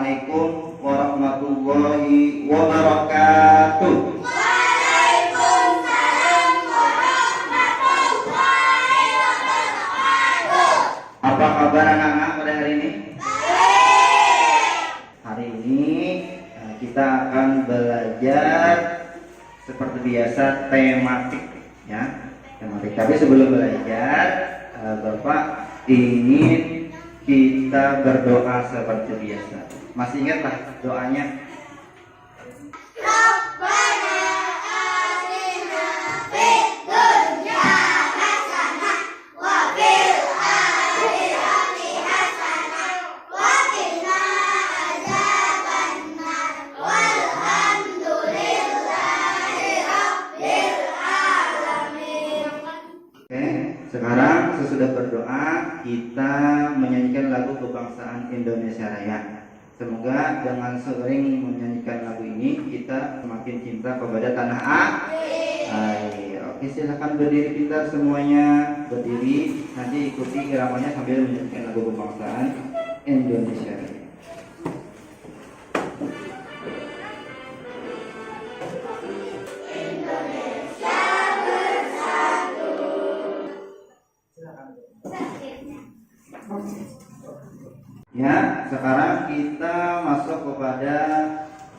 Assalamualaikum warahmatullahi wabarakatuh. Waalaikumsalam warahmatullahi wabarakatuh. Apa kabar anak-anak pada hari ini? Baik. Hari ini kita akan belajar seperti biasa tematik ya. Tematik. Tapi sebelum belajar, Bapak ingin kita berdoa seperti biasa. Masih ingatlah doanya? Rabbana atina fid dunya hasanah wa fil akhirati hasanah wa qina adzabannar walhamdulillahi rabbil alamin. Oke, sekarang sesudah berdoa kita menyanyikan lagu kebangsaan Indonesia Raya. Semoga dengan sering menyanyikan lagu ini kita semakin cinta kepada tanah air. Oke, silakan berdiri pintar semuanya, berdiri. Nanti ikuti iramanya sambil menyanyikan lagu kebangsaan Indonesia Raya. Ya, sekarang kita masuk kepada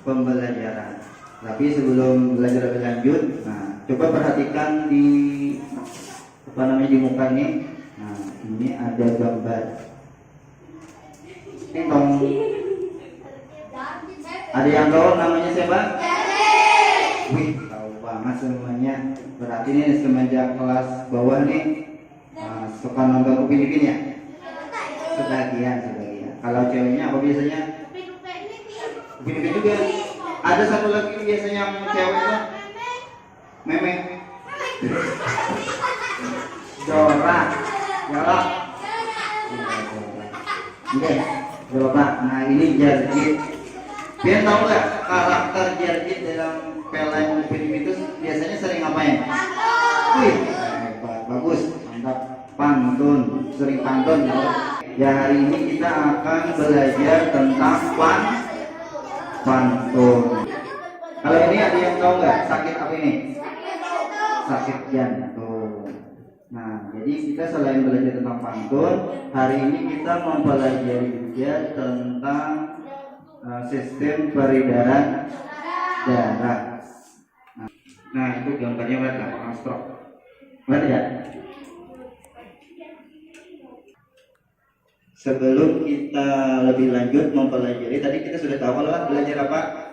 pembelajaran. Tapi sebelum belajar lebih lanjut, coba perhatikan di di muka ini. Nah, ini ada gambar. Tengok. Ada yang tahu namanya siapa? Wih, tahu banget semuanya. Berarti ini semenjak kelas bawah nih suka nonton Upin Ipin ya? Sebagian. Kalau ceweknya apa biasanya? Upin Ipin juga. Ada satu lagi biasanya yang ceweknya Meme. Dora. Oke, Dora. Nah, ini Jarjit. Biar tahu nggak karakter Jarjit dalam film Upin Ipin itu biasanya sering ngapain? Wih, hebat, bagus, mantap. Pantun, sering pantun ya. Ya, hari ini kita akan belajar tentang pantun. Kalau ini ada yang tahu nggak sakit apa ini? Sakit jantung. Nah, jadi kita selain belajar tentang pantun, hari ini kita mempelajari juga tentang sistem peredaran darah. Nah, itu gambarnya berapa? Orang stroke. Benar ya? Sebelum kita lebih lanjut mempelajari, tadi kita sudah tahu kalau belajar apa.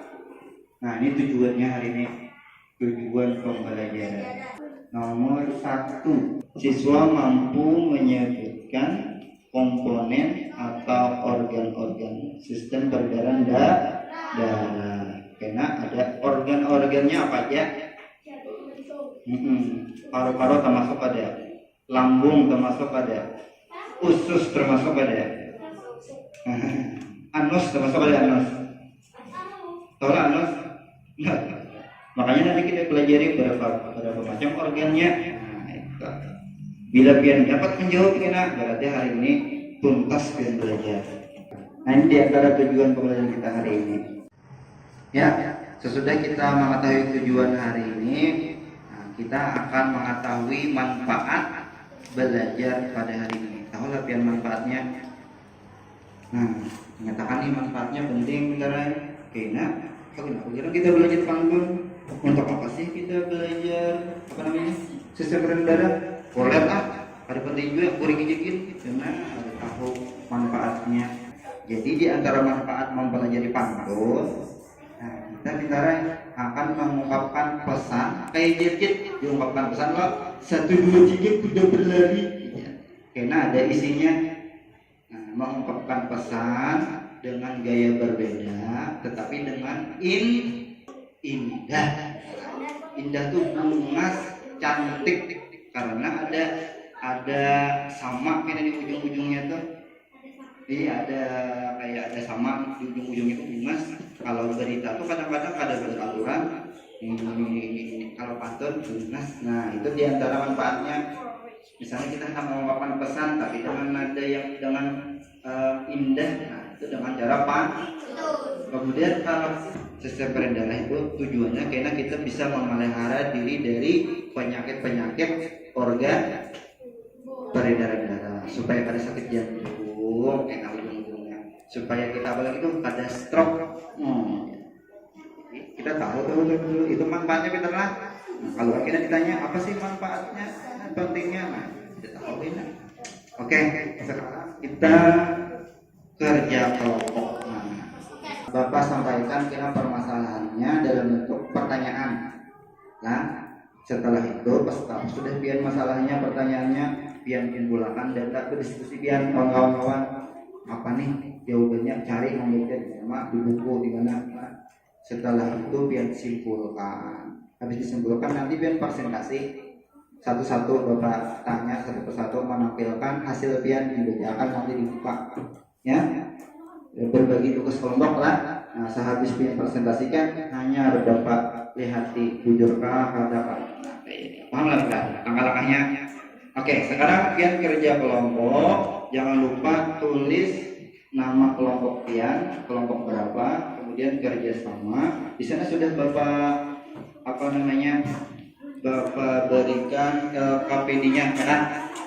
Nah, ini tujuannya hari ini. Tujuan pembelajaran nomor 1, siswa mampu menyebutkan komponen atau organ-organ sistem peredaran darah. Karena ada organ-organnya apa aja? Paru-paru termasuk ada, lambung termasuk ada, usus termasuk ada, anus termasuk ada anus. Tahu lah anus? Nah, makanya nanti kita pelajari berapa macam organnya. Nah, itu. Bila pian dapat menjawab kena, berarti hari ini tuntas pian belajar. Nah, ini di antara tujuan pembelajaran kita hari ini. Ya, sesudah kita mengetahui tujuan hari ini, kita akan mengetahui manfaat belajar pada hari ini. Tahu lah pian manfaatnya. Nah, menyatakan nih manfaatnya penting karena kenapa kita belajar pantun? Untuk apa sih kita belajar sistem peredaran darah? Boleh ada penting juga kuring jikin karena harus tahu manfaatnya. Jadi di antara manfaat mempelajari pantun, kita bicara akan mengungkapkan pesan kayak Jarjit diungkapkan pesan lo 1, 2, 3 kuda berlari. Karena ada isinya. Mengungkapkan pesan dengan gaya berbeda, tetapi dengan indah. Indah tuh lunas, cantik, karena ada sama kayak di ujung-ujungnya tuh. Iya, ada sama di ujung-ujungnya itu lunas. Kalau berita tuh kadang-kadang ada beraturan. Kalau pantun lunas. Nah, itu diantara manfaatnya. Misalnya kita akan mengungkapkan pesan tapi dengan nada yang dengan indah, nah itu dengan cara pantun. Kemudian kalau sistem darah itu tujuannya karena kita bisa memelihara diri dari penyakit-penyakit organ peredaran darah, supaya pada sakit jantung, ujung-ujungnya, supaya kita apalagi itu pada stroke. Kita tahu tuh itu manfaatnya kita lah. Nah, kalau kita ditanya apa sih manfaatnya, pentingnya, nah kita tahu ini. Oke, sekarang kita kerja kelompok. Nah, Bapak sampaikan kira permasalahannya dalam bentuk pertanyaan. Nah, setelah itu pas sudah pian masalahnya, pertanyaannya, pian timbulkan data berdiskusi pian kawan-kawan apa nih jawabannya, cari ngomongin sama di buku di mana. Nah, setelah itu pian simpulkan. Habis disimpulkan nanti pian presentasi satu-satu, Bapak tanya satu persatu, menampilkan hasil pian dibacakan nanti dibuka. Ya, berbagi tugas kelompok lah. Nah, sehabis pian presentasikan hanya Bapak lihat di bujurkah katakan. Paham lah langkah-langkahnya. Oke, sekarang pian kerja kelompok. Jangan lupa tulis nama kelompok pian, kelompok berapa, kemudian kerja sama. Di sana sudah Bapak Bapak berikan LKPD-nya kan?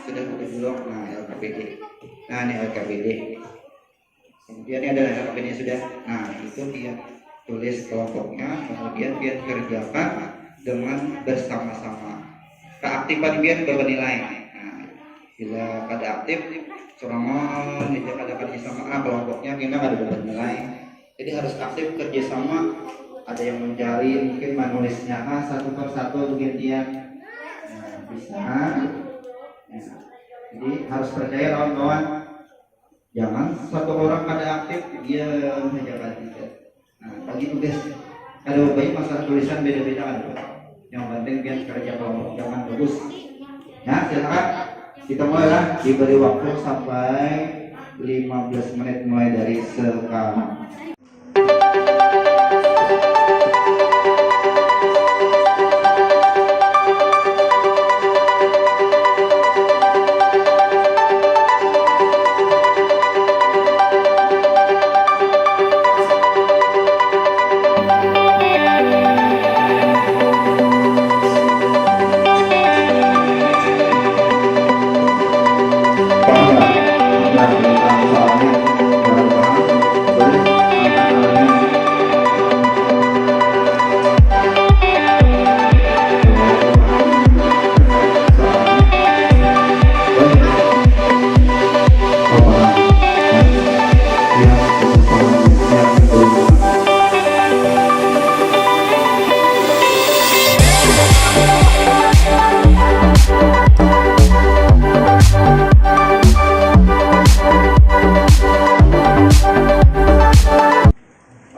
Sudah Bapak dulu. Nah, LKPD. Nah, ini LKPD. Kemudian ini adalah LKPD sudah. Nah, itu dia tulis kelompoknya, kemudian dia kerjakan dengan bersama-sama. Keaktifan dia Bapak nilai. Nah, bila pada aktif, serangan kerja sama kelompoknya kita ada Bapak nilai. Jadi harus aktif kerjasama. Ada yang mencari mungkin menulisnya satu persatu gantian. Nah, bisa. Ya. Jadi harus percaya kawan-kawan. Jangan satu orang pada aktif dia menjaga tiga. Nah, bagi tugas ada banyak masalah tulisan beda-beda kan. Yang penting dia kerja kelompok, jangan bagus. Ya, silakan kita mulailah, diberi waktu sampai 15 menit mulai dari sekarang.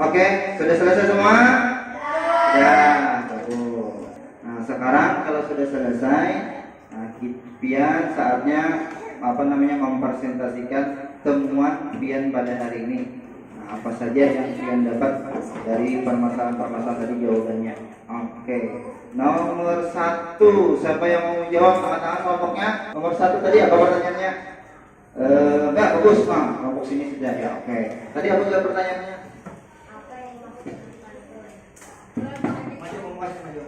Oke, sudah selesai semua? Ya, bagus. Nah, sekarang kalau sudah selesai, nah, pian saatnya mempresentasikan temuan pian pada hari ini. Nah, apa saja yang pian dapat dari permasalahan-permasalahan tadi jawabannya. Oke, nomor 1, siapa yang mau menjawab? Angkat tangan kelompoknya. Nomor 1 tadi apa pertanyaannya? Enggak, bagus, Bang. Kelompok sini sudah ya. Oke. Tadi apa juga pertanyaannya?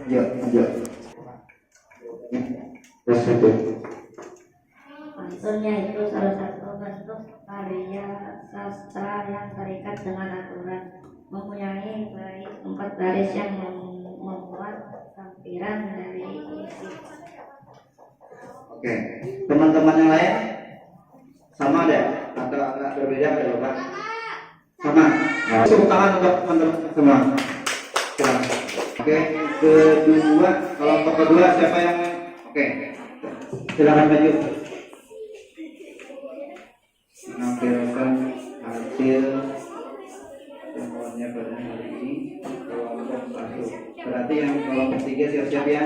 Ya, ya. Pantunnya itu salah satu bentuk karya sastra yang terikat dengan aturan, mempunyai 4 baris yang membuat lampiran dari isi. Oke, teman-teman yang lain sama ada atau agak berbeda ada Bapak? Sama. Nah, tepuk tangan untuk teman-teman semua. Silakan. Oke, kedua, kelompok kedua siapa yang oke? Silakan maju. Menampilkan hasil temuannya pada hari ini kelompok 1. Berarti yang kelompok 3 siap-siap ya.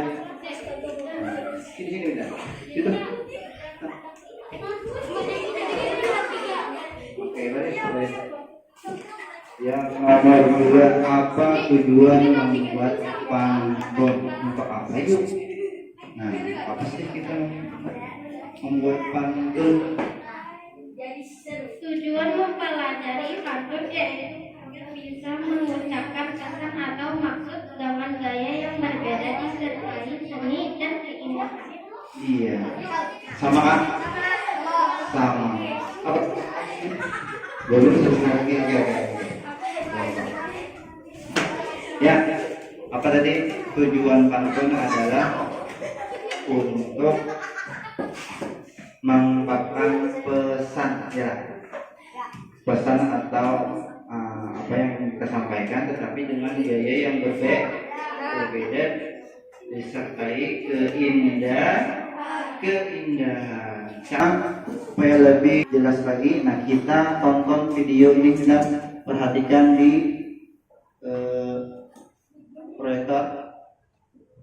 Sini udah. Situ. Oke, baik. Yang nomor 2, apa tujuan membuat pantun? Untuk apa itu? Nah, apa sih kita membuat pantun? Tujuan mempelajari pantun yaitu agar bisa Belum selesai lagi. Oke. Ya, apa tadi tujuan pantun adalah untuk menyampaikan pesan ya, pesan atau apa yang kita sampaikan, tetapi dengan gaya yang berbeda disertai keindahan. Supaya lebih jelas lagi, nah kita tonton video ini, kita perhatikan di proyektor.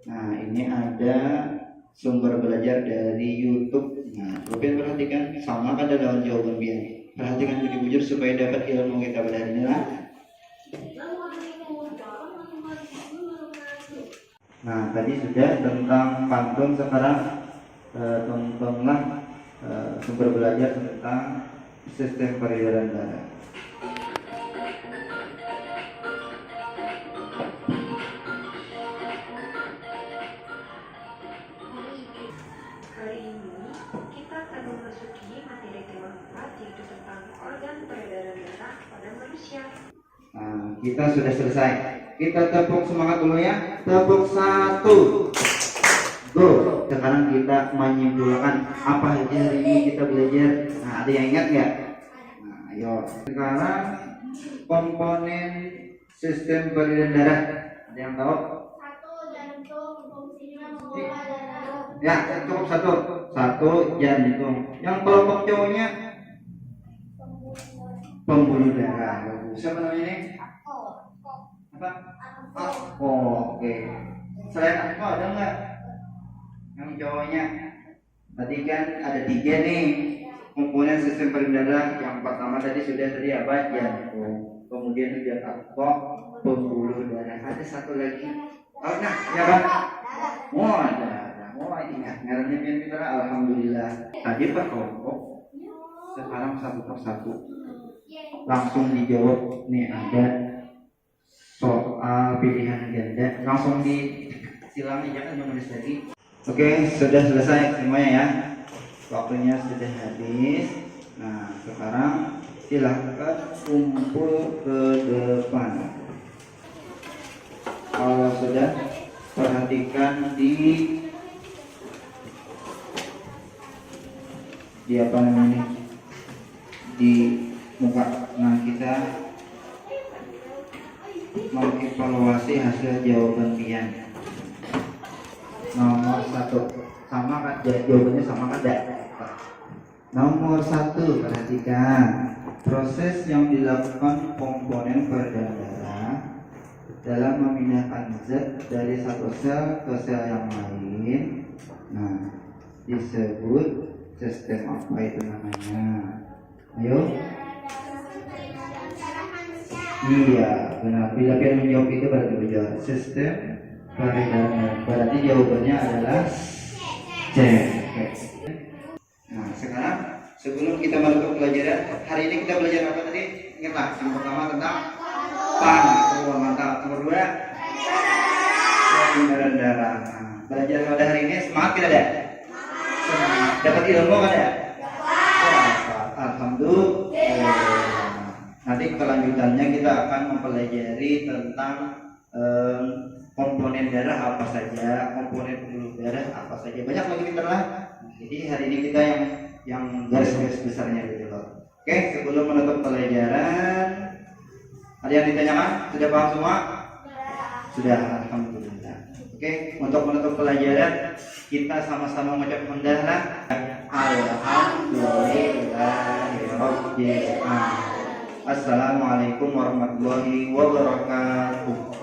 Nah ini ada sumber belajar dari YouTube. Nah, Rupiah perhatikan, sama kan dalam jawaban Bian. Perhatikan budi bujur supaya dapat ilmu kita pada hari ini lah. Nah, tadi sudah tentang pantun, sekarang tontonlah sumber belajar tentang sistem peredaran darah. Hari ini kita akan memasuki materi tema 4, yaitu tentang organ peredaran darah pada manusia. Nah, kita sudah selesai. Kita tepuk semangat dulu ya. Tepuk 1. Go. Sekarang kita menyimpulkan apa aja hari ini kita belajar. Nah, ada yang ingat nggak? Nah, ayo. Sekarang komponen sistem peredaran darah. Ada yang tahu? Satu, jantung, fungsinya mengolah darah. Ya, cukup satu. Satu, jantung. Yang kelompok cowoknya pembuluh darah. Siapa namanya ini? Apa? Oh, oke. Selain aku ada nggak? Yang cowoknya? Tadi kan ada 3 nih komponen sistem peredaran darah. Yang pertama tadi sudah apa? Jantung. Kemudian sudah apa? Pembuluh darah. Ada satu lagi. Oh, nah, siapa? Oh, ada. Oh, ingat. Ngarannya biar kita, alhamdulillah. Tadi per kelompok. Sekarang satu persatu. Langsung dijawab. Nih ada soal pilihan ganda, langsung disilang, jangan menulis lagi. Oke, sudah selesai semuanya ya, waktunya sudah habis. Nah sekarang silahkan kumpul ke depan. Kalau sudah, perhatikan di apa namanya, di muka. Nah kita mengevaluasi hasil jawaban Pian. Nomor 1 sama kan? Jawabannya sama kan? Nomor 1, perhatikan proses yang dilakukan komponen peredaran darah dalam memindahkan zat dari satu sel ke sel yang lain. Nah, disebut sistem apa itu namanya? Ayo. Iya, benar. Bila Pian menjawab itu berarti benar. Sistem peredaran darah. Berarti jawabannya adalah C. Oke. Nah, sekarang sebelum kita masuk ke pelajaran, hari ini kita belajar apa tadi? Ingatlah, yang pertama tentang pantun, mantap. Nomor 2, peredaran darah. Nah, belajar pada hari ini semangat tidak ada? Semangat. Dapat ilmu kan ya? Alhamdulillah. Nanti kelanjutannya kita akan mempelajari tentang komponen darah apa saja, komponen pembuluh darah apa saja. Banyak lagi pinterlah. Jadi hari ini kita yang garis-garis besarnya gitu loh. Oke, sebelum menutup pelajaran, ada yang ditanyakan? Sudah paham semua? Sudah, alhamdulillah. Oke, untuk menutup pelajaran kita sama-sama mengucap hamdalah. Alhamdulillahirabbil alamin. Assalamualaikum warahmatullahi wabarakatuh.